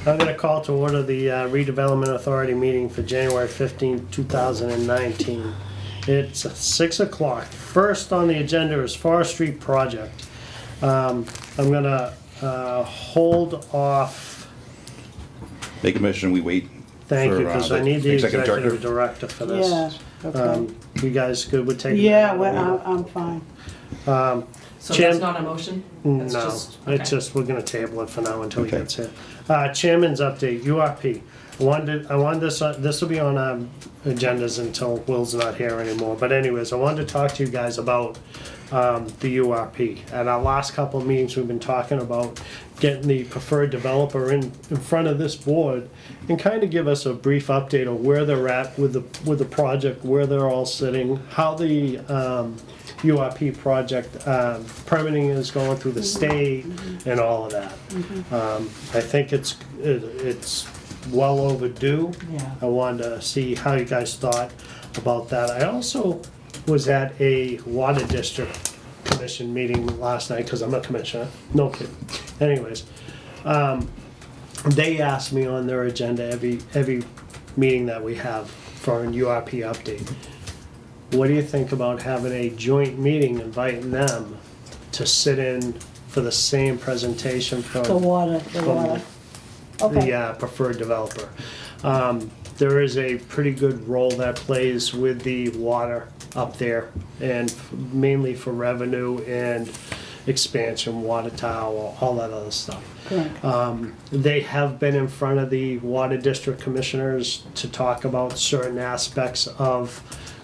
I'm going to call to order the Redevelopment Authority meeting for January 15, 2019. It's 6 o'clock. First on the agenda is Forestry Project. I'm going to hold off. Make a motion, we wait. Thank for, you, because I need the executive executive director for this. Yeah, okay. You guys good with taking Yeah, that? well, I'm fine. So Chair- that's not a motion? No, It's just- okay. it's just, we're gonna table it for now until he Okay. gets here. Chairman's update, URP. I wanted this will be on our agendas until Will's not here anymore. But anyways, I wanted to talk to you guys about the URP. At our last couple of meetings, we've been talking about getting the preferred developer in front of this board and kind of give us a brief update of where they're at with the project, where they're all sitting, how the URP project permitting is going through the state and all of that. I think it's well overdue. Yeah. I wanted to see how you guys thought about that. I also was at a water district commission meeting last night because I'm a commissioner. No kidding. Anyways, they asked me on their agenda every meeting that we have for an URP update. What do you think about having a joint meeting, inviting them to sit in for the same presentation from The water. Okay. the preferred developer? There is a pretty good role that plays with the water up there, and mainly for revenue and expansion, water tower, all that other stuff. Correct. They have been in front of the water district commissioners to talk about certain aspects of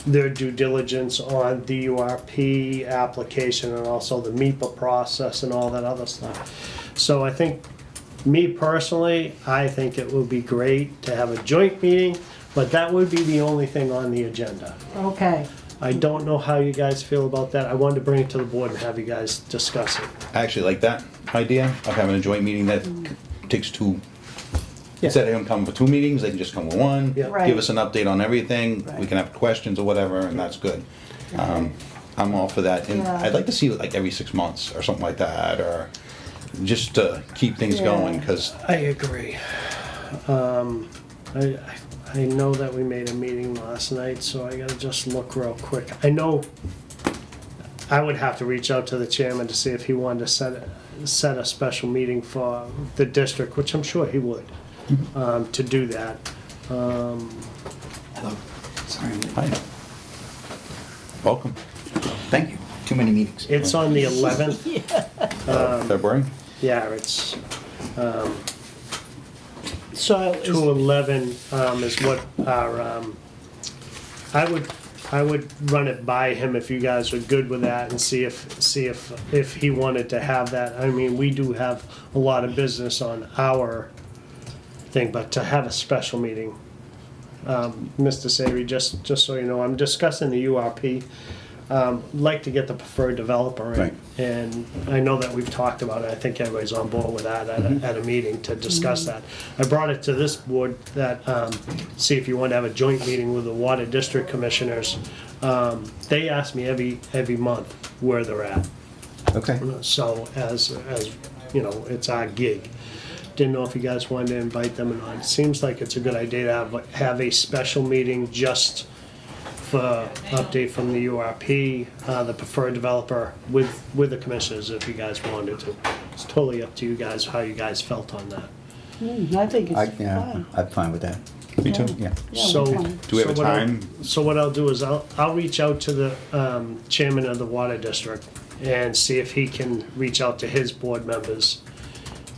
their due diligence on the URP application and also the MEPA process and all that other stuff. So I think, me personally, I think it would be great to have a joint meeting, but that would be the only thing on the agenda. Okay. I don't know how you guys feel about that. I wanted to bring it to the board and have you guys discuss it. I actually like that idea of having a joint meeting that takes two. Yeah. Instead of them coming for two meetings, they can just come with one. Yeah. Right. Give us an update on everything. We Right. can have questions or whatever, and that's good. I'm all for that. And Yeah. I'd like to see it like every 6 months or something like that, or just to keep things Yeah. going, because I agree. I know that we made a meeting last night, so I gotta just look real quick. I know I would have to reach out to the chairman to see if he wanted to set a special meeting for the district, which I'm sure he would, to do that. Hello. Sorry. hi. Welcome. Thank you. Too many meetings. It's on the 11th. February? Yeah, it's So, is- 211 is what our, I would run it by him if you guys are good with that and see if he wanted to have that. I mean, we do have a lot of business on our thing, but to have a special meeting, Mr. Savory, just so you know, I'm discussing the URP. Like to get the preferred developer in. Right. And I know that we've talked about it. I think everybody's on board with that at a meeting to discuss that. I brought it to this board that, see if you want to have a joint meeting with the water district commissioners. They ask me every month where they're at. Okay. So as you know, it's our gig. Didn't know if you guys wanted to invite them or not. It seems like it's a good idea to have a special meeting just for update from the URP, the preferred developer with the commissioners if you guys wanted to. It's totally up to you guys how you guys felt on that. I think it's Yeah, fine. I'm fine with that. Me too. Yeah. Yeah, So, we're fine. Do we have a so what I'll- time? So what I'll do is I'll reach out to the chairman of the water district and see if he can reach out to his board members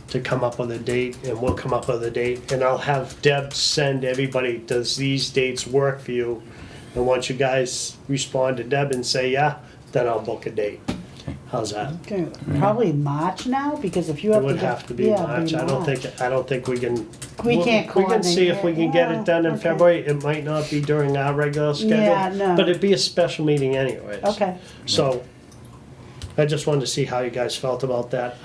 to come up with a date, and we'll come up with a date. And I'll have Deb send everybody, does these dates work for you? And once you guys respond to Deb and say yeah, then I'll book a date. How's that? Okay, probably March now, because if you It have to. would get- have to be yeah, March. I don't think we can. We can't We can see if we can get coordinate it it. done in Okay. February. It might not be during our regular schedule. Yeah, no. But it'd be a special meeting anyways. Okay. So I just wanted to see how you guys felt about that.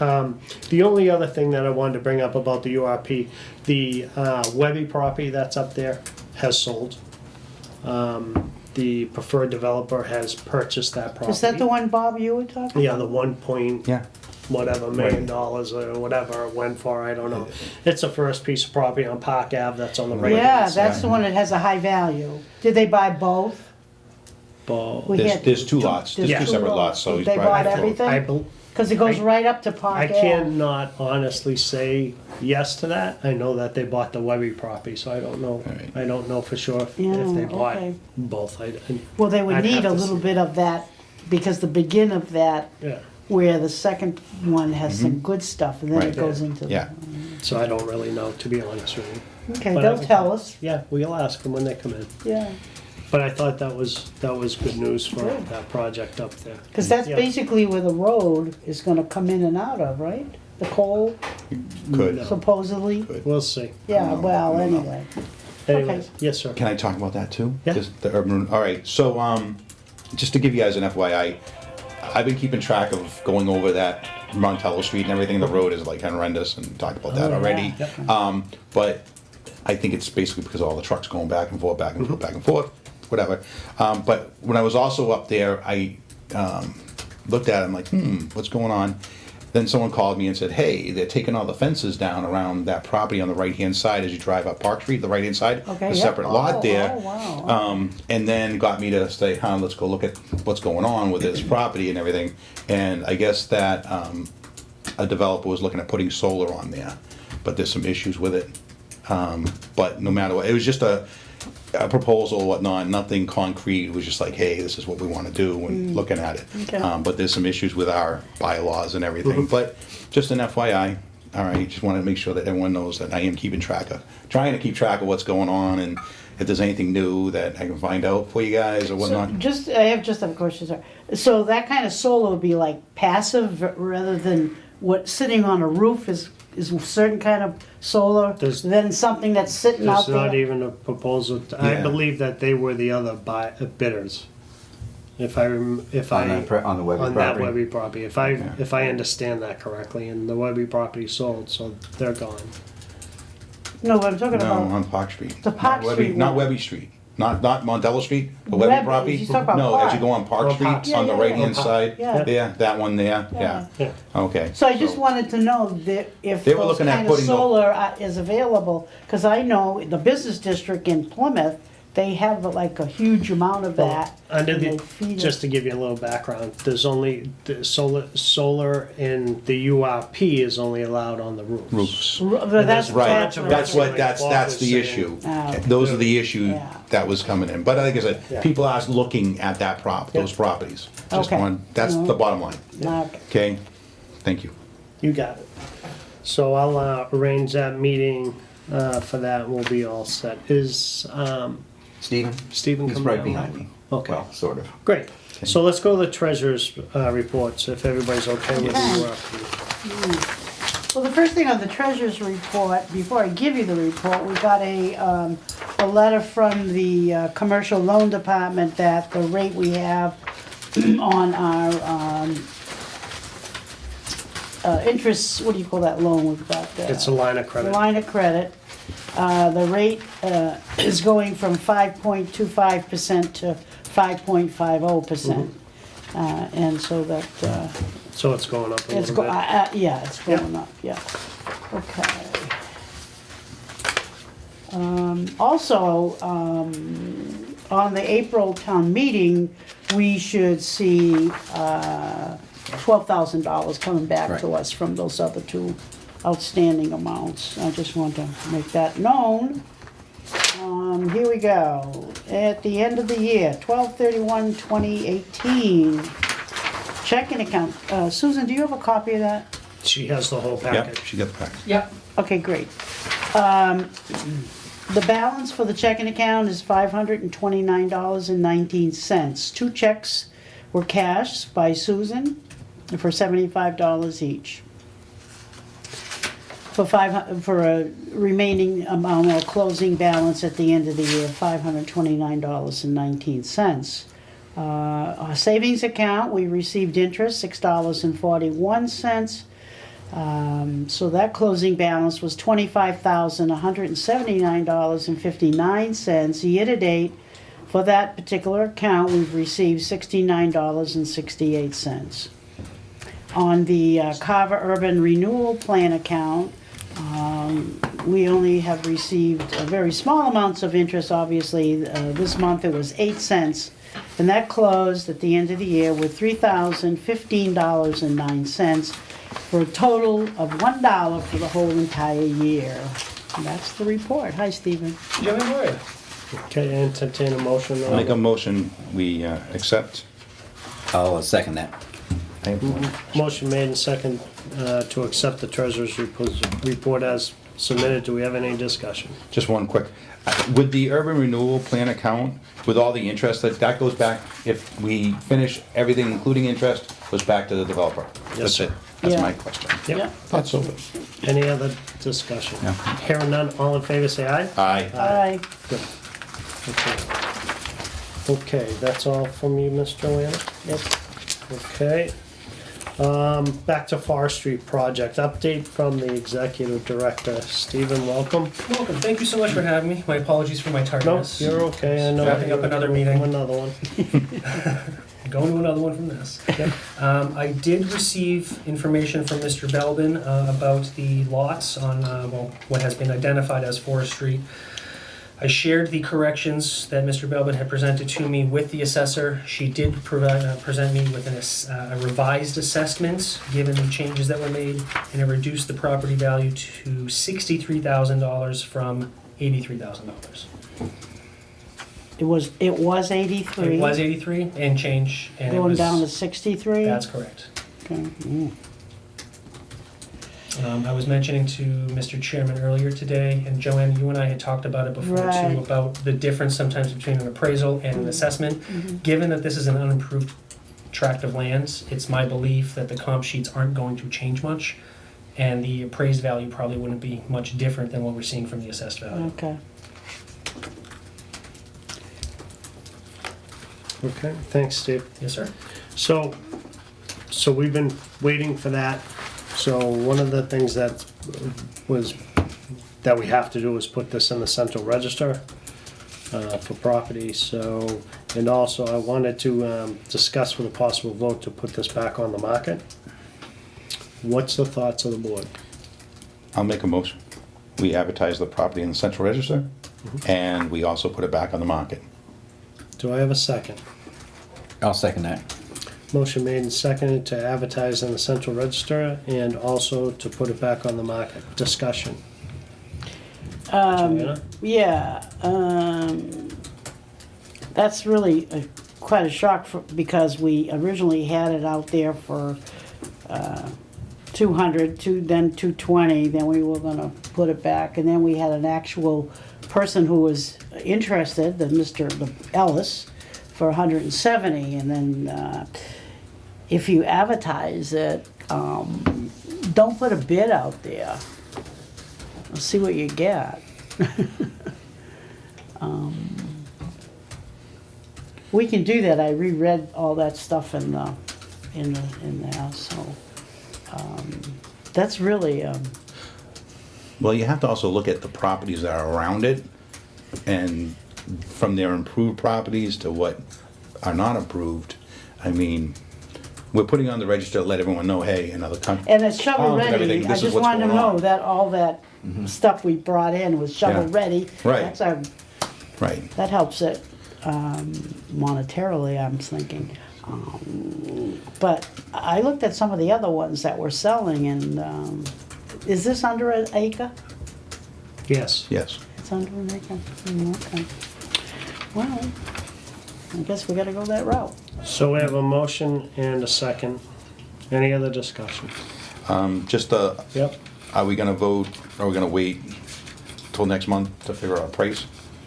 The only other thing that I wanted to bring up about the URP, the Webby property that's up there has sold. The preferred developer has purchased that property. Is that the one, Bob, you were talking? Yeah, the 1 point, Yeah. whatever million dollars or whatever it went for, I don't know. It's the first piece of property on Park Ave that's on the right. Yeah, that's the one that has a high value. Did they buy both? We There's, had there's two lots, there's Yeah. two separate lots, so he's They probably. bought everything? I, bel- Because it goes I- right up to Park I Ave. cannot honestly say yes to that. I know that they bought the Webby property, so I don't know. Right. I don't know for sure if Yeah, they bought okay. both. Well, they would I'd need have a to little see. bit of that, because the begin of that, Yeah, where the second one has some good stuff, and then Right. it goes into. the- Yeah, so I don't really know, to be honest with you. Okay, But I they'll can- tell us, Yeah, we'll ask them when they come in. yeah. But I thought that was good news for Good. that project up there. Because that's Yeah. basically where the road is gonna come in and out of, right? The coal, could. supposedly? Could. We'll see. Yeah, No, well, I don't know. anyway. Anyways, yes, sir. Can I talk about that too? Yeah. Just the urban, all right, so, just to give you guys an FYI, I've been keeping track of going over that Montello Street and everything, the road is like horrendous, and talked about that Oh, yeah. already. Yep. But I think it's basically because of all the trucks going back and forth, back and forth, back and forth, whatever. But when I was also up there, I, looked at it, I'm like, what's going on? Then someone called me and said, hey, they're taking all the fences down around that property on the right-hand side as you drive up Park Street, the right-hand side. Okay, A yeah. separate lot there. Oh, wow. And then got me to say, let's go look at what's going on with this property and everything. And I guess that a developer was looking at putting solar on there, but there's some issues with it. But no matter what, it was just a proposal, whatnot, nothing concrete. It was just like, hey, this is what we want to do when looking at it. Okay. But there's some issues with our bylaws and everything. But just an FYI, all right, just wanted to make sure that everyone knows that I am trying to keep track of what's going on, and if there's anything new that I can find out for you guys or So whatnot. I have just a question, sir. So that kind of solar would be like passive rather than what sitting on a roof is a certain kind of solar, There's- than something that's sitting out There's not there? even a proposal. I Yeah. believe that they were the other bidders. If I On the Webby on that property? Webby property, if I understand that correctly, and the Webby property sold, so they're gone. No, what I'm talking No, about, on Park Street. The Park Not Webby- Street Not one. Webby Street. Not Montello Street, the Webby Webby, property. he's talking about No, as Park. you go on Park Oh, Street, Park. Yeah, on the yeah, right-hand yeah. side. Yeah. There, that one there, Yeah. yeah. Yeah. Okay. so I just wanted to know that if They were those looking at kind of putting the- solar is available, because I know the business district in Plymouth, they have like a huge amount of that. Under and they the, feed just it. to give you a little background, there's only, the solar in the URP is only allowed on the roofs. Roofs. But And that's, there's Right, that's Like that's Bob that's was the saying. issue. Oh. Those are the issue Yeah. that was coming in. But like I said, Yeah. people are looking at that those properties. Just Okay. that's No. the bottom line. Okay. Okay? Thank you. You got it. So I'll arrange that meeting for that, we'll be all set. Is Stephen? Stephen He's coming right down? behind me. Okay. Well, sort of. Great. So let's go to the treasurer's reports, if everybody's okay with Okay. the URP. Well, the first thing on the treasurer's report, before I give you the report, we got a letter from the commercial loan department that the rate we have on our interest, what do you call that loan we've got? It's a line of credit. Line of credit. The rate is going from 5.25% to 5.50%. And so that, So it's going up a it's, little bit. yeah, it's going up, yeah. Okay. Also, on the April town meeting, we should see $12,000 coming back to Right. us from those other two outstanding amounts. I just want to make that known. Here we go. At the end of the year, 12/31/2018, checking account. Susan, do you have a copy of that? She has the whole Yep, package. she got the package. Yep. Okay, great. The balance for the checking account is $529.19. Two checks were cashed by Susan for $75 each. For a remaining amount or closing balance at the end of the year, $529.19. Our savings account, we received interest, $6.41. So that closing balance was $25,179.59. Year-to-date, for that particular account, we've received $69.68. On the Carver Urban Renewal Plan account, we only have received very small amounts of interest, obviously. This month it was 8 cents, and that closed at the end of the year with $3,015.09 for a total of $1 for the whole entire year. And that's the report. Hi, Stephen. Jimmy, how are you? Okay, entertain a motion on Make a motion, we accept. I'll second that. Motion made and second to accept the treasurer's report as submitted. Do we have any discussion? Just one quick, with the urban renewal plan account, with all the interest, that goes back, if we finish everything, including interest, goes back to the developer. That's sir. it. That's Yeah. my question. Yep. That's over. Any other discussion? No. Hearing none, all in favor, say aye. Aye. Aye. Good. Okay. Okay, that's all from you, Miss Joanna? Yep. Okay. Back to forestry project, update from the executive director. Stephen, welcome. Welcome. Thank you so much for having me. My apologies for my No, tardiness. you're okay, I know. Wrapping up you're another doing meeting. Another one. Going to another one from this. Yep. I did receive information from Mr. Belbin about the lots on, well, what has been identified as Forest Street. I shared the corrections that Mr. Belbin had presented to me with the assessor. She did present me with a revised assessment, given the changes that were made, and it reduced the property value to $63,000 from $83,000. It was 83. It was 83 and change, and it Going was, down to 63? that's correct. Okay. Mm. I was mentioning to Mr. Chairman earlier today, and Joanne, you and I had talked about it before Right. too, about the difference sometimes between an appraisal and an assessment. Given that this is an unimproved tract of lands, it's my belief that the comp sheets aren't going to change much, and the appraised value probably wouldn't be much different than what we're seeing from the assessed value. Okay. Okay, thanks, Steve. Yes, sir? So we've been waiting for that. So one of the things that we have to do is put this in the central register for property. So, and also I wanted to discuss with a possible vote to put this back on the market. What's the thoughts of the board? I'll make a motion. We advertise the property in the central register, and we also put it back on the market. Do I have a second? I'll second that. Motion made and seconded to advertise in the central register and also to put it back on the market. Discussion. Joanna? Yeah, that's really quite a shock because we originally had it out there for 200, then 220, then we were gonna put it back, and then we had an actual person who was interested, Mr. Ellis, for 170, and then if you advertise it, don't put a bid out there. See what you get. We can do that. I reread all that stuff in there, so that's really Well, you have to also look at the properties that are around it, and from their improved properties to what are not approved. I mean, we're putting on the register to let everyone know, hey, another country. and it's shovel towns and ready. everything, I this is just what's wanted to going on. know that all that stuff we brought in was shovel Yeah. ready. Right. That's a, Right. that helps it monetarily, I'm thinking. But I looked at some of the other ones that were selling, and is this under an acre? Yes. Yes. It's under an acre? Okay. Well, I guess we gotta go that route. So we have a motion and a second. Any other discussion? Just, Yep. are we gonna vote, or are we gonna wait till next month to figure out a price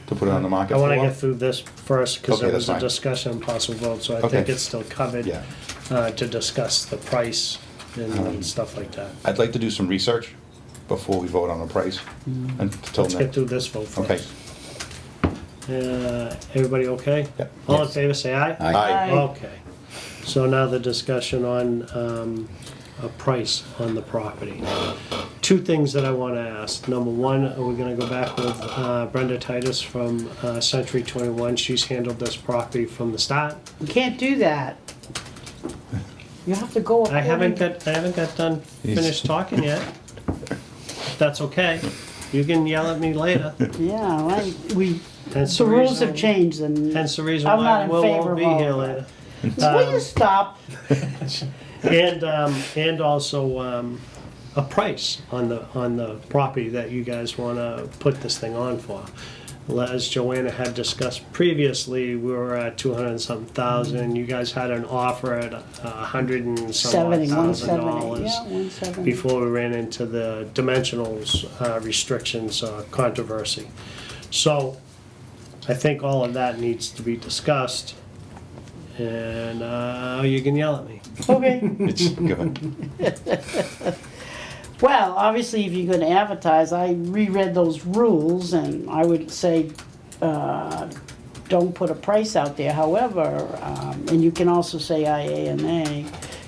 to put it on the market I for? want to get through this first because Okay, there that's was a fine. discussion on possible vote, so I Okay. think it's still covered Yeah. to discuss the price and stuff like that. I'd like to do some research before we vote on a price until Let's get next. through this vote Okay. first. Everybody okay? Yep. All in Yes. favor, say aye. Aye. Aye. Okay. So now the discussion on a price on the property. Two things that I want to ask. Number one, are we going to go back with Brenda Titus from Century 21? She's handled this property from the start. You can't do that. You have to go I according. haven't got done finished talking yet. If that's okay. You can yell at me later. Yeah, Hence the rules reason- have changed and. Hence the reason I'm why not in Will favor won't of be all here of later. Will you stop? And also, a price on the property that you guys wanna put this thing on for. As Joanna had discussed previously, we were at 200 and something thousand, you guys had an offer at $100 and some odd 170, $1,000 yeah, 170. before we ran into the dimensionals restrictions controversy. So, I think all of that needs to be discussed, and you can yell at me. Okay. It's good. Well, obviously, if you're gonna advertise, I reread those rules, and I would say, don't put a price out there. However, and you can also say IANA,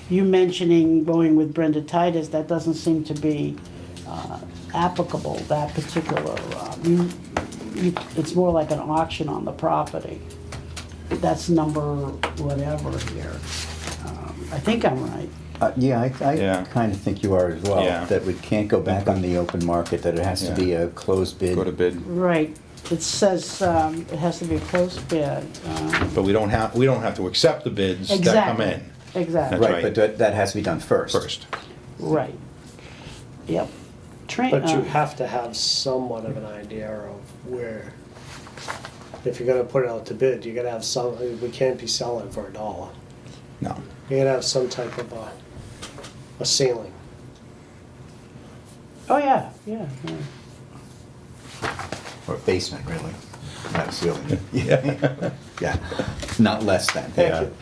you mentioning going with Brenda Titus, that doesn't seem to be applicable, that particular, it's more like an auction on the property. That's number whatever here. I think I'm right. Yeah, Yeah. I kind of think you are as well. Yeah. That we can't go back on the open market, that it has to be a closed bid. Go to bid, Right. It says, it has to be a closed bid. but we don't have to accept the bids that come in Exactly. That's Right, right. but that has to be done first. first. Right. Yep. But you have to have somewhat of an idea of where, if you're gonna put it out to bid, you gotta have some, we can't be selling for $1. No. You gotta have some type of a ceiling. Oh, yeah, yeah. Or basement, really, not ceiling. Yeah. Yeah, not less than. Thank you.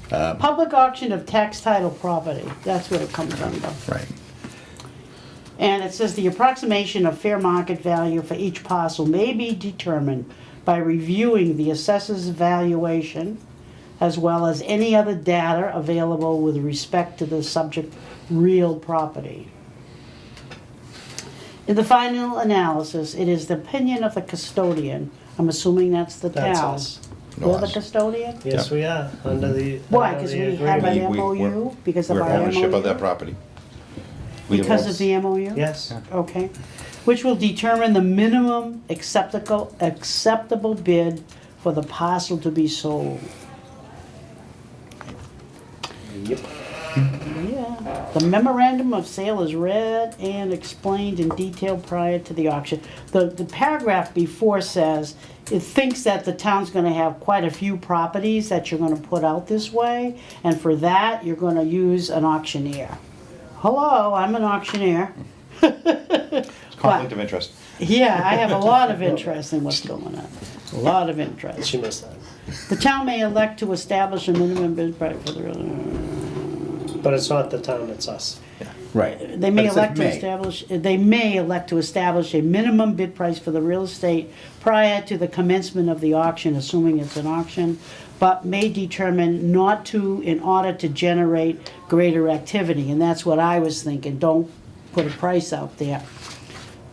Yeah, Public auction of tax title property, that's what it comes under. Right. And it says the approximation of fair market value for each parcel may be determined by reviewing the assessor's valuation as well as any other data available with respect to the subject real property. In the final analysis, it is the opinion of the custodian, I'm assuming that's the town. That's us. We're the Us. custodian? Yes, we are, under the. Why, under because the we have agreement. an we're- MOU, because of We're our MOU? ownership of that property. We Because own- of the MOU? Yes, Okay. Which will determine the minimum acceptable bid for the parcel to be sold. yep. Yeah. The memorandum of sale is read and explained in detail prior to the auction. The paragraph before says, it thinks that the town's gonna have quite a few properties that you're gonna put out this way, and for that, you're gonna use an auctioneer. Hello, I'm an auctioneer. Conflict of interest. Yeah, I have a lot of interest in what's going on. A lot of interest. She missed that. The town may elect to establish a minimum bid price for the, But it's not the town, it's us. right. they may But it says elect to may. establish, they may elect to establish a minimum bid price for the real estate prior to the commencement of the auction, assuming it's an auction, but may determine not to in order to generate greater activity. And that's what I was thinking, don't put a price out there.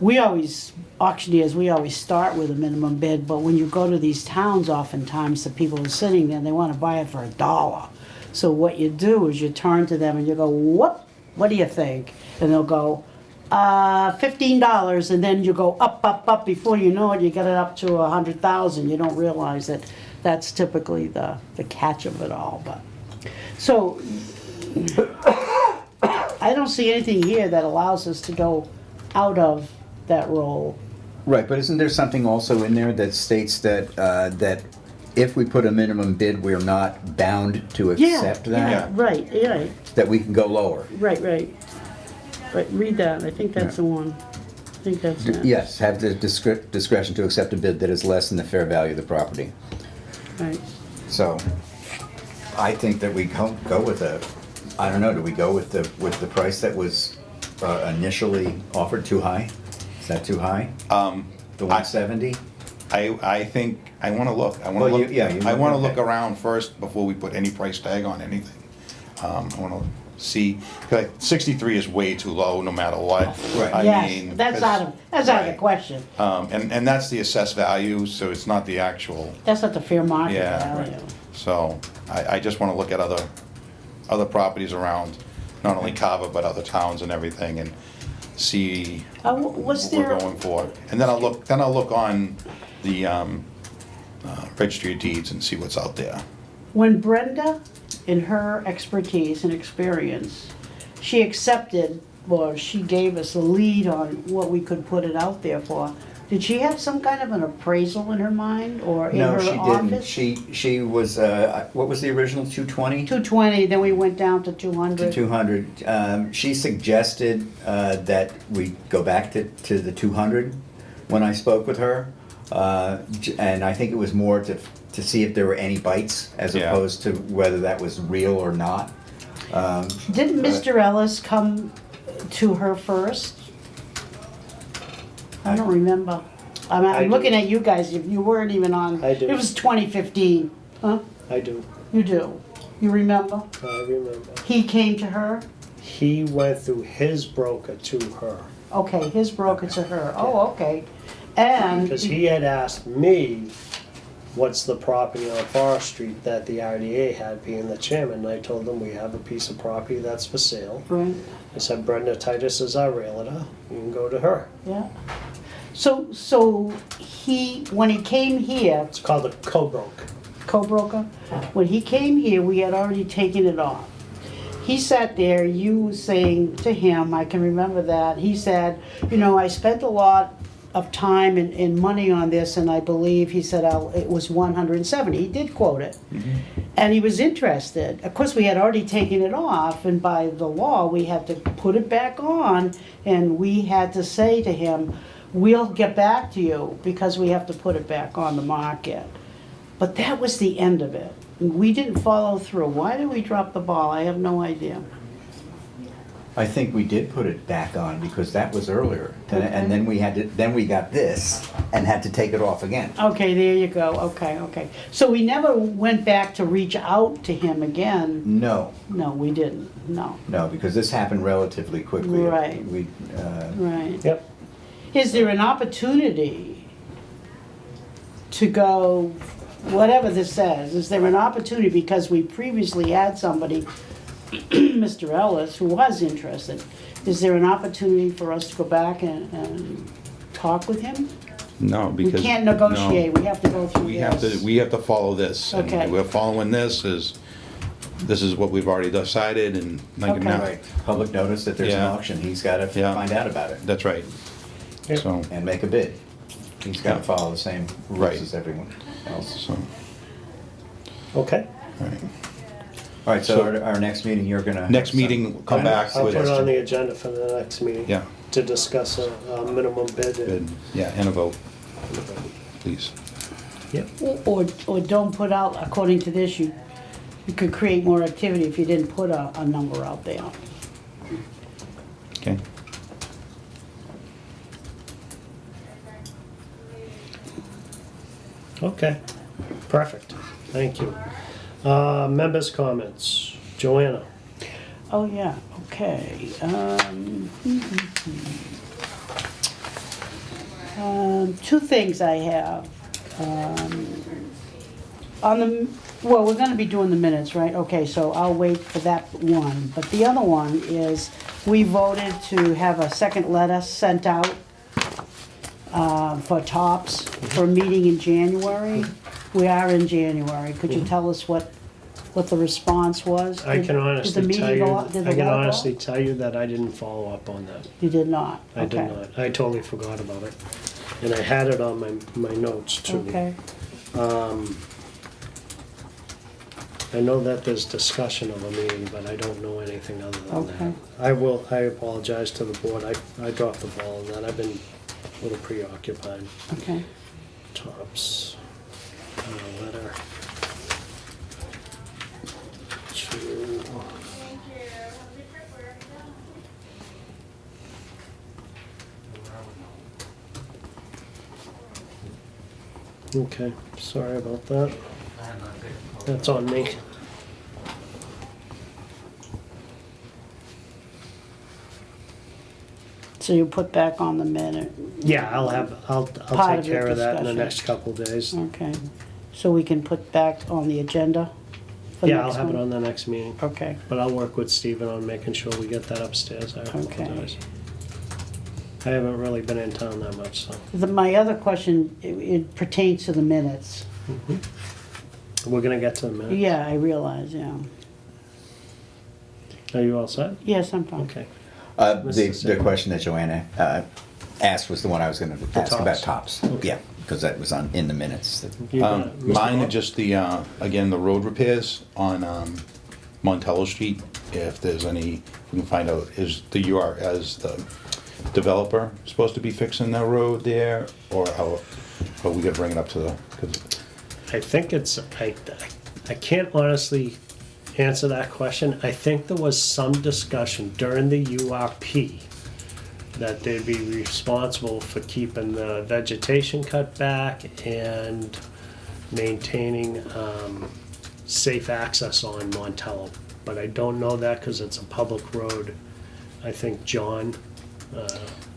We always, auctioneers, we always start with a minimum bid, but when you go to these towns, oftentimes the people are sitting there, they wanna buy it for $1. So what you do is you turn to them and you go, what do you think? And they'll go, $15, and then you go up, before you know it, you get it up to 100,000. You don't realize that that's typically the catch of it all, but. So, I don't see anything here that allows us to go out of that role. Right, but isn't there something also in there that states that, that if we put a minimum bid, we're not bound to accept that? Yeah, right, That we can go lower? right. Right, read that, I think that's the one. I think that's it. Yes, have the discretion to accept a bid that is less than the fair value of the property. Right. So, I think that we go with I don't know, do we go with the price that was initially offered too high? Is that too high? The 170? I think, I wanna look, Well, you I wanna okay. look around first before we put any price tag on anything. I wanna see, 'cause 63 is way too low, no matter what. Right. I Yes, mean, that's 'cause- out of the right. question. And that's the assessed value, so it's not the actual, That's not the fair market yeah. value. So, I just wanna look at other properties around, not only Carver, but other towns and everything, and see Was what we're there, going for. And then I'll look on the registry of deeds and see what's out there. when Brenda, in her expertise and experience, she accepted, or she gave us a lead on what we could put it out there for, did she have some kind of an appraisal in her mind, or in No, her she didn't. office? She was, what was the original, 220? 220, then we went down to To 200. 200. She suggested that we go back to the 200 when I spoke with her. And I think it was more to see if there were any bites as Yeah. opposed to whether that was real or not. Didn't Mr. Ellis come to her first? I don't remember. I I'm do. looking at you guys, if you weren't even on. I do. It was 2015, huh? I do, You do. You remember? I remember. He came to her? He went through his broker to her, Okay, his broker to her. Oh, okay. And, because he had asked me, what's the property on Forest Street that the RDA had, being the chairman, and I told him, we have a piece of property that's for sale. right, I said, Brenda Titus is our realtor, you can go to her. yeah. So he, when he came here, It's called a co-broke. co-broker, when he came here, we had already taken it off. He sat there, you saying to him, I can remember that, he said, you know, I spent a lot of time and money on this, and I believe, he said, it was 170, he did quote it. And he was interested. Of course, we had already taken it off, and by the law, we had to put it back on, and we had to say to him, we'll get back to you, because we have to put it back on the market. But that was the end of it. We didn't follow through. Why did we drop the ball? I have no idea. I think we did put it back on because that was earlier. And then we got this and had to take it off again. Okay, there you go. Okay. So we never went back to reach out to him again? No, No, we didn't. No. no, because this happened relatively quickly. Right. Right. Yep. Is there an opportunity to go, whatever this says, is there an opportunity, because we previously had somebody, Mr. Ellis, who was interested, is there an opportunity for us to go back and talk with him? No, We because. can't negotiate, we have to go through We have to, this. we have to follow this. and Okay. We're following this is what we've already decided and like Okay. now. Right, public notice that there's an Yeah. auction, he's gotta Yeah. find out about it That's right. Yep. So, and make a bid. He's gotta Yeah. follow the same Right. rules as everyone else. so, Okay, all right. All right, so So- our next meeting, you're gonna. Next meeting, come back I'll with. put it on the agenda for the next meeting. Yeah, To discuss a minimum bid. good, yeah, and a vote, please. Yep, Or don't put out, according to this, you could create more activity if you didn't put a number out there. Okay. okay, perfect, thank you. Members' comments, Joanna? Oh, yeah, okay. Two things I have. Well, we're gonna be doing the minutes, right? Okay, so I'll wait for that one. But the other one is, we voted to have a second letter sent out for TOPS for a meeting in January. We are in January. Could you tell us what the response was? I Did- can did the honestly meeting tell you, go out- did the I can letter go out? honestly tell you that I didn't follow up on that. You did not? I did Okay. not. I totally forgot about it. And I had it on my notes too. Okay, I know that there's discussion of a meeting, but I don't know anything other than Okay. that. I apologize to the board. I dropped the ball on that. I've been a little preoccupied. okay. Tops, letter to. Okay, sorry about that. That's on me. So you put back on the minute, Yeah, I'll Part take of your care of that in the discussion. next couple days. okay. So we can put back on the agenda the Yeah, I'll next have it one? on the next meeting, Okay, but I'll work with Stephen on making sure we get that upstairs, I Okay. apologize. I haven't really been in town that much, so. my other question, it pertains to the minutes. We're gonna get to the minutes. Yeah, I realize, yeah. Are you all set? Yes, I'm fine. Okay. The question that Joanna asked was the one I was gonna ask about tops. tops. Yeah, because that was on, in the minutes. You got it. Mr. Mine Moore? are just the, again, the road repairs on Montello Street. If there's any, we can find out, is the as the developer supposed to be fixing that road there? Or how, but we gotta bring it up to the, 'cause I think it's, I can't honestly answer that question. I think there was some discussion during the URP that they'd be responsible for keeping the vegetation cut back and maintaining safe access on Montello. But I don't know that because it's a public road. I think John,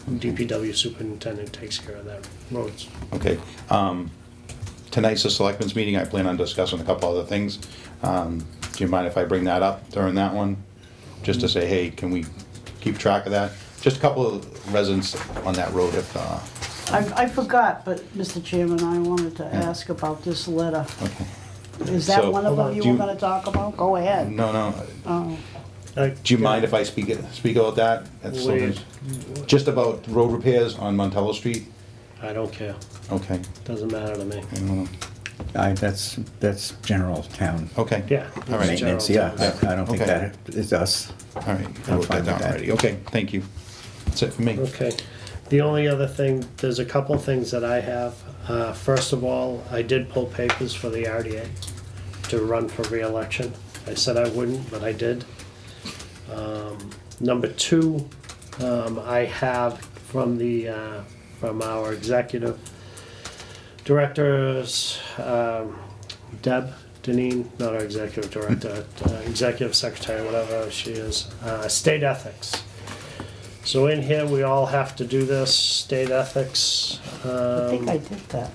DPW superintendent, takes care of that roads. okay. Tonight's the selectmen's meeting. I plan on discussing a couple other things. Do you mind if I bring that up during that one? Just to say, hey, can we keep track of that? Just a couple of residents on that road if, I forgot, but Mr. Chairman, I wanted to ask about this letter. okay. Is that So, one of them you do were you- gonna talk about? Go ahead. No, Oh, do you mind if I speak about that? That's something- Just about road repairs on Montello Street? I don't care. Okay. Doesn't matter to me. I don't know. That's general town Okay. Yeah. All right. maintenance, yeah. I don't think Okay. that is us. All right, I I'm wrote fine that down with that. already. Okay, thank you. That's it for me. Okay. The only other thing, there's a couple things that I have. First of all, I did pull papers for the RDA to run for reelection. I said I wouldn't, but I did. Number two, I have from our executive directors, Deneen, not our executive director, executive secretary, whatever she is, state ethics. So in here, we all have to do this, state ethics. I think I did that.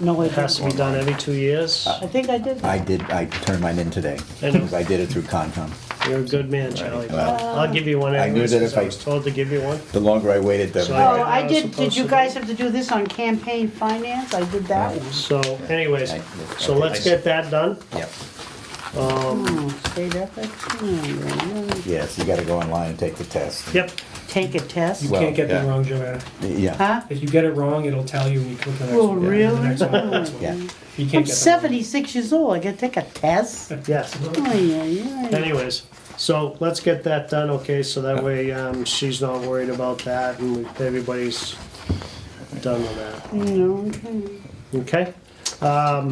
No, I It has to be didn't. done every 2 years. I think I did. I turned mine in today, I know. because I did it through Concom. You're a good man, Charlie. Well, I'll give you one I knew anyways, that 'cause if I I- was told to give you one. The longer I waited, the So Oh, I- I was did supposed you to guys do- have to do this on campaign finance? I did that one. So anyways, I- so okay. let's get that done. Yep. State ethics? Yes, you gotta go online and take the test. Yep, Take a test? You Well, can't get yeah. them wrong, Joanna. Yeah. Huh? If you get it wrong, it'll tell you when you click the next Oh, one. really? The next one, the next one. Yeah. You I'm can't get them wrong. 76 years old, I gotta take a test? yes. Ay, ay, ay. Anyways, so let's get that done, okay, so that way, she's not worried about that and everybody's done with that, No, okay. okay?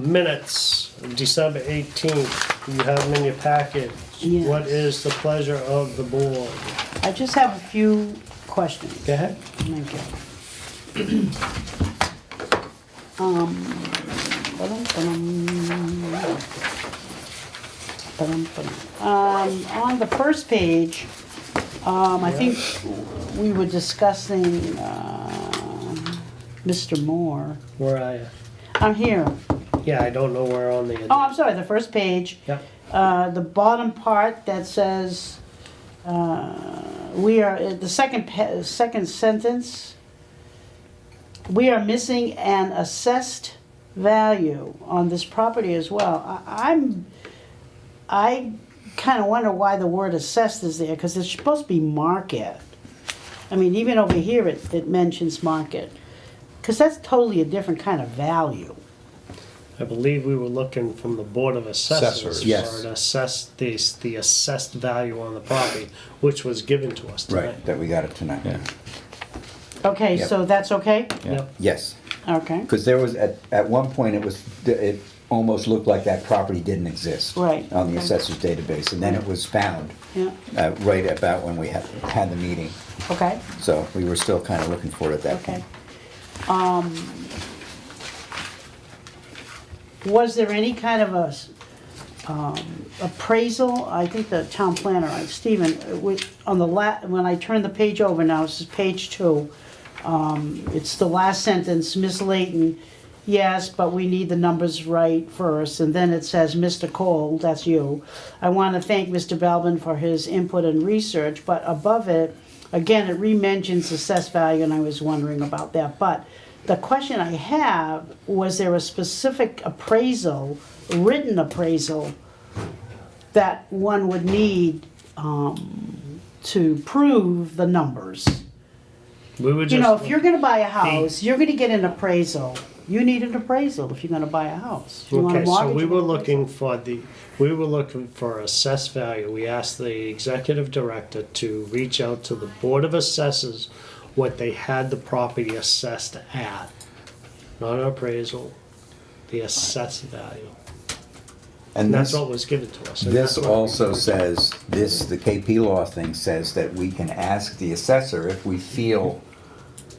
Minutes, December 18th, you have them in your packet. Yes. What is the pleasure of the board? I just have a few questions. Go ahead. Thank you. On the first page, I think we were discussing, Mr. Moore. Where are you? I'm here. Yeah, I don't know where on the. Oh, I'm sorry, the first page. Yep, The bottom part that says, we are, the second sentence, we are missing an assessed value on this property as well. I kind of wonder why the word assessed is there, because it's supposed to be market. I mean, even over here, it mentions market, because that's totally a different kind of value. I believe we were looking from the Board of Assessors Assessors. Yes. for an the assessed value on the property, which was given to us tonight. Right, that we got it tonight. Yeah. Okay, Yep. so that's okay? Yep, Yes, Okay, because there was, at one point, it almost looked like that property didn't exist. Right. On the assessor's database, and then it was found, yeah, right about when we had the meeting. okay. So we were still kind of looking for it at that point. Okay. Was there any kind of a appraisal? I think the town planner, Stephen, on the when I turn the page over now, this is page 2. It's the last sentence, Miss Layton yes, but we need the numbers right first. And then it says, Mr. Cole, that's you. I want to thank Mr. Belbin for his input and research, but above it, again, it re-mentions assessed value, and I was wondering about that. But the question I have, was there a specific appraisal, written appraisal, that one would need to prove the numbers? We would You just. know, if you're gonna buy a house, you're gonna get an appraisal. You need an appraisal if you're gonna buy a house. You want a Okay, so mortgage, we you were want an looking we were looking for assessed value. We asked the executive director to reach out to the Board of Assessors what they had the property assessed at. Not an appraisal, the assessed value. And And that's this, what was given to us. and this that's what- also says, the KP law thing says that we can ask the assessor if we feel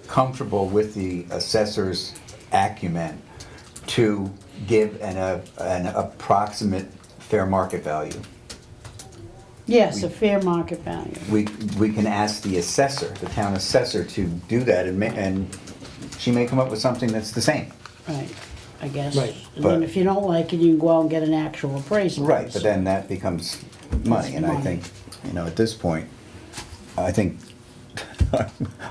comfortable with the assessor's acumen to give an approximate fair market value. Yes, a fair market value. We can ask the assessor, the town assessor, to do that, and she may come up with something that's the same. Right, I guess. Right. And then But- if you don't like it, you can go out and get an actual appraisal. Right, but then that becomes money, and I money. think, at this point, I think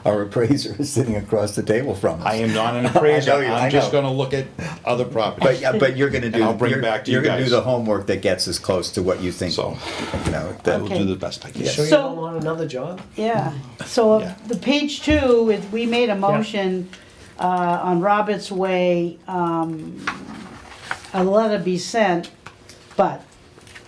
our appraiser is sitting across the table from us. I am not an appraiser, I know you- I I'm just know. gonna look at other properties. But you're gonna do, And I'll bring it you're back to you you're gonna do guys. the homework that gets us close to what you think, So, that will Okay. do the best I can. Sure you So- don't want another job? Yeah, so Yeah. the page 2, we made a motion on Robert's Way, a letter be sent, but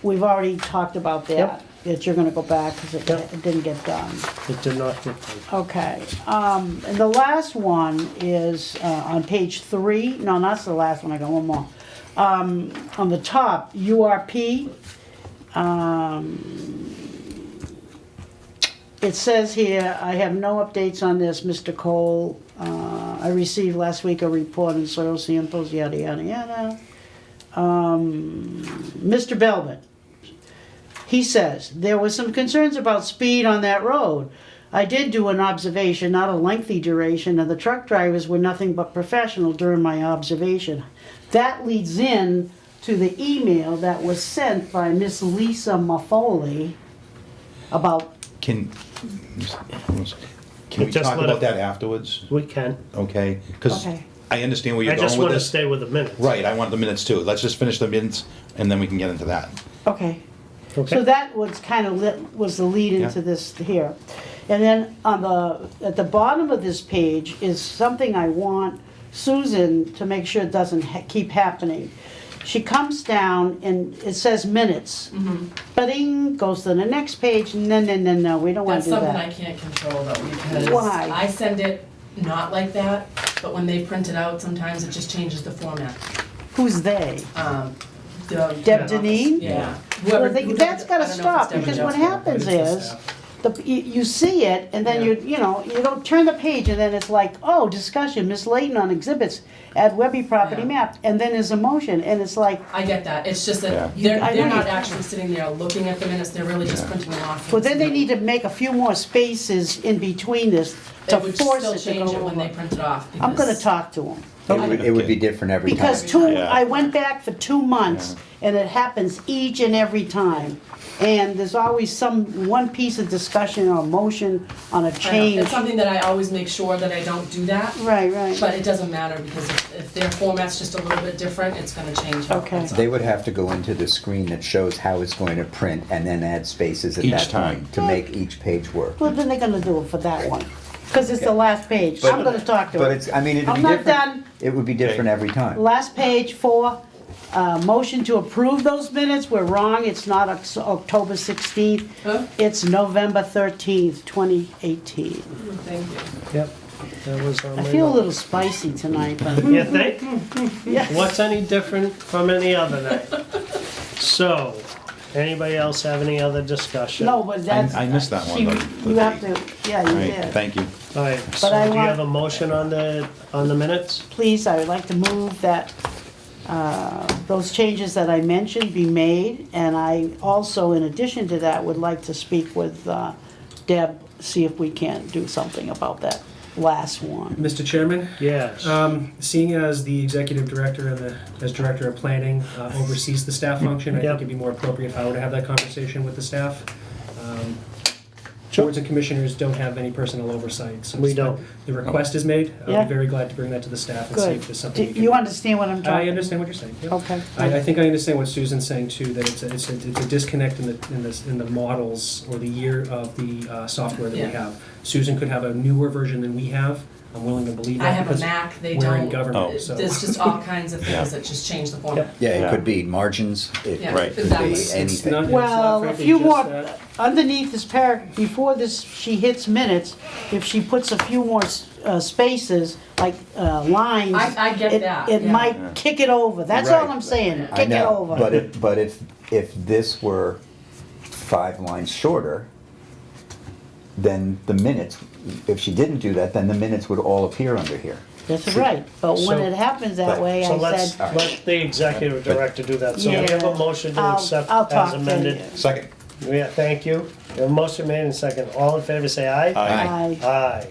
we've already talked about that, Yep. that you're gonna go back because Yep. it didn't get done. It did not get done. Okay, and the last one is on page 3, no, not the last one, I got one more. On the top, URP, it says here, I have no updates on this, Mr. Cole. I received last week a report on soil samples, yada, yada, yada. Mr. Belvin, he says, there was some concerns about speed on that road. I did do an observation, not a lengthy duration, and the truck drivers were nothing but professional during my observation. That leads in to the email that was sent by Miss Lisa Maffoli about, Can we Just talk let about it- that afterwards, We can. okay? Because Okay. I understand where I you're just going with want to this. stay with the minutes. Right, I want the minutes too. Let's just finish the minutes, and then we can get into that. okay. Okay. So that was kind of was the lead into Yeah. this here. And then at the bottom of this page is something I want Susan to make sure it doesn't keep happening. She comes down and it says minutes. Ba-ding, goes to the next page, no, we don't want That's to do something I that. can't control though, because Why? I send it not like that, but when they print it out, sometimes it just changes the format. Who's they? The Deb office, Deneen? Yeah. Well, Whoever- who that's does it, gotta I don't know if stop, it's Deb because or what Jessica, happens but it's the is, staff. you see it, and then Yeah. you don't turn the page, and then it's like, oh, discussion, Miss Layton on exhibits, add Webby property Yeah. map, and then there's a motion, and it's like, I get that, it's just Yeah. that I know they're not you- actually sitting there looking at the minutes, they're really just printing them off. well, then they need to make a few more spaces in between this to It would force still it to change it go when they over. print it off. I'm gonna because- talk to them. It would be different every time. Because Yeah. I went back for 2 months, and it happens each and every time. And there's always one piece of discussion or motion on a I know, change. It's something that I always make sure that I don't do that, Right, right. but it doesn't matter, because if their format's just a little bit different, it's gonna change how it Okay. prints They out. would have to go into the screen that shows how it's going to print and then add spaces at Each that time. point to make each page work. Well, then they're gonna do it for that one, because it's the last page. But- I'm gonna talk to But them. it's, I mean, it'd I'm be not different. done. It would be different every time. Last page 4, motion to approve those minutes. We're wrong, it's not October 16th. Huh? It's November 13th, 2018. Thank you. Yep. That was on I my feel a note. little spicy tonight, but, You think? yes. What's any different from any other night? So, anybody else have any other discussion? No, but that's. I missed that one, she- the You have date. to, yeah, you All right, did. thank you. All right, so I do you want- have a motion on the minutes? Please, I would like to move that those changes that I mentioned be made, and I also, in addition to that, would like to speak with Deb, see if we can do something about that. last one. Mr. Chairman, Yes. seeing as the executive director and as director of planning oversees the staff function, I think Yep. it'd be more appropriate if I were to have that conversation with the staff. Sure. Boards and commissioners don't have any personal oversight. So We don't. The request is made. I'll Yeah. be very glad to bring that to the staff and see Good. if there's Do something we can you do. understand what I'm talking about? I understand what you're saying. Yep. Okay. I think I understand what Susan's saying too, that it's a disconnect in the models or the year of the software that we Yeah. have. Susan could have a newer version than we have. I'm willing to believe that. I have a because Mac, they we're in don't. government, so. There's just all kinds of things that just change the format. Yeah, it Yeah. could be margins, it Yeah, Right. could exactly. be It's anything. not- Well, a frankly few just more, that. underneath this paragraph, before this, she hits minutes, if she puts a few more spaces, like lines. I get it- that, It yeah. might kick it over, that's all Right. I'm saying, I kick it know, over. but if this were 5 lines shorter, then the minutes, if she didn't do that, then the minutes would all appear under here. That's right, but when So- it happens that way, So I let's, said, let the executive director do that. So we have a Yeah. motion to I'll- accept I'll as talk to amended. you. Second. Yeah, thank you. We have a motion made and second. All in favor, say aye. Aye. Aye.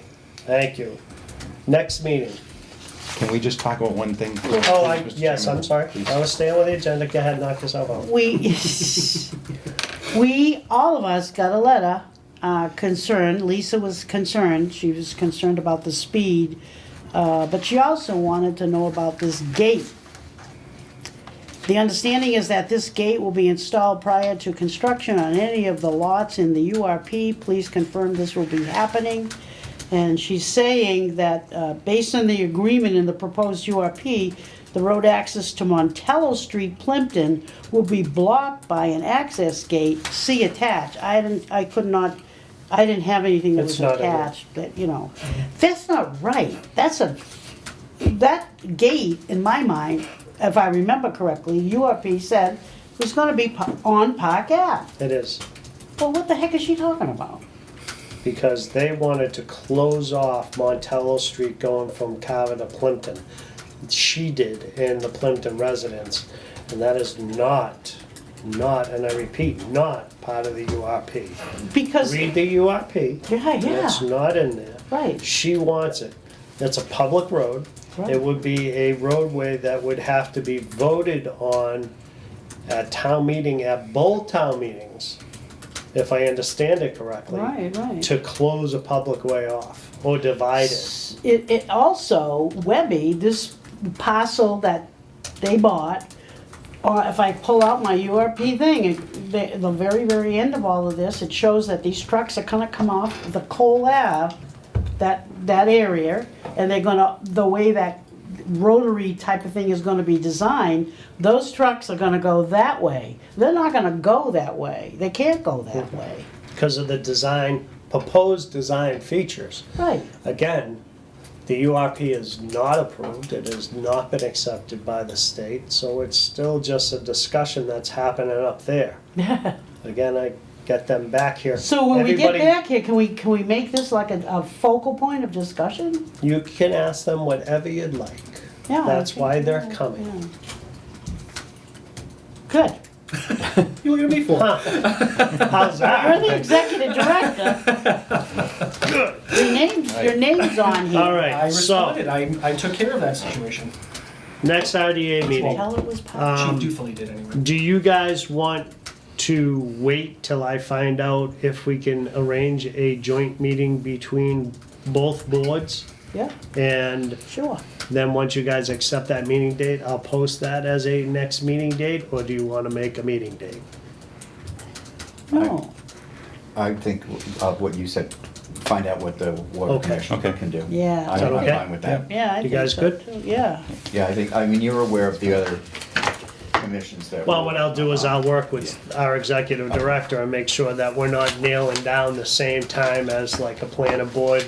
Thank you. Next meeting. Can we just talk about one thing? Oh, please, Mr. yes, Chairman? I'm sorry. Please. I was staying with the agenda. Go ahead, knock yourself out. we, all of us got a letter, concerned, Lisa was concerned, she was concerned about the speed, but she also wanted to know about this gate. The understanding is that this gate will be installed prior to construction on any of the lots in the URP. Please confirm this will be happening. And she's saying that based on the agreement in the proposed URP, the road access to Montello Street, Plimpton, will be blocked by an access gate, see attached. I didn't have anything that It's was not in there. attached, but, you know. That's not right. That gate, in my mind, if I remember correctly, URP said was gonna be on Park Ave. It is, Well, what the heck is she talking about? because they wanted to close off Montello Street going from Carver to Plimpton. She did in the Plimpton residence, and that is not, and I repeat, not part of the URP. Because, Read the URP. yeah, It's not in there. right. She wants it. It's a public road. Right. It would be a roadway that would have to be voted on at town meeting, at both town meetings, if I understand it correctly. Right. To close a public way off or divide it. It also, Webby, this parcel that they bought, or if I pull out my URP thing, the very, very end of all of this, it shows that these trucks are gonna come off the Cole Ave, that area, and they're gonna, the way that rotary type of thing is gonna be designed, those trucks are gonna go that way. They're not gonna go that way. They can't go that way. Because of the design, proposed design features. Right. Again, the URP is not approved, it has not been accepted by the state, so it's still just a discussion that's happening up there. Again, I get them back here. So when we get Everybody- back here, can we make this like a focal point of discussion? You can ask them whatever you'd like. Yeah. I That's think- why they're yeah, coming. yeah. Good. You look at me for. How's You're that? the executive director. Your name's on here. All I right, so, responded. I took care of that situation. next RDA meeting. Tell it was part. She dutifully did anyway. Do you guys want to wait till I find out if we can arrange a joint meeting between both boards? Yeah, And sure. then once you guys accept that meeting date, I'll post that as a next meeting date, or do you want to make a meeting date? No, I think of what you said, find out what the water Okay. commission Okay. can do. Yeah. I'm Okay. fine with that. yeah, I You think guys so, good? too. Yeah. Yeah, I mean, you're aware of the other commissions that. Well, what I'll do is I'll work with our executive director and make sure that we're not nailing down the same time as like a planning board,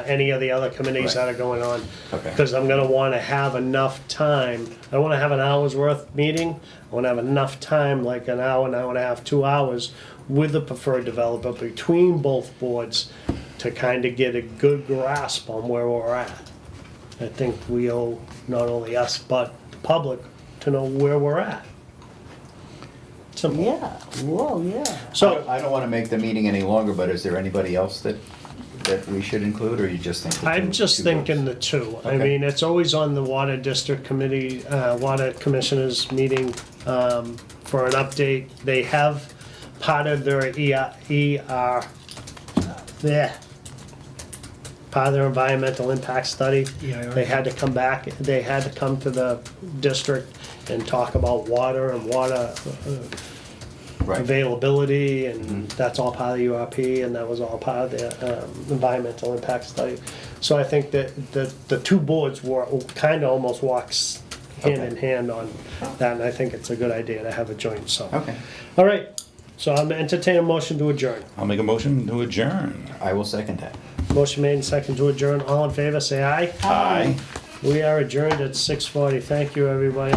any of the other committees Right. that are going on. Okay. Because I'm gonna wanna have enough time, I don't wanna have an hour's worth meeting, I wanna have enough time, like an hour and a half, 2 hours, with the preferred developer between both boards to kinda get a good grasp on where we're at. I think we owe, not only us, but the public, to know where we're at. Simple. Yeah, whoa, yeah. So, I don't want to make the meeting any longer, but is there anybody else that that we should include, or you just think? the I'm two- just two thinking votes? the two. I Okay. mean, it's always on the Water District Committee, Water Commissioners meeting for an update. They have part of their part of their environmental impact study. EIR. They had to come back, they had to come to the district and talk about water and water Right. availability, and that's all part of the URP, and that was all part of the environmental impact study. So I think that the two boards were, kind of almost walks hand in hand on that, and I think it's a good idea to have a joint, so. Okay, All right, so I'm entertain a motion to adjourn. I'll make a motion to adjourn. I will second that. Motion made and second to adjourn. All in favor, say aye. Aye. We are adjourned at 6:40. Thank you, everybody.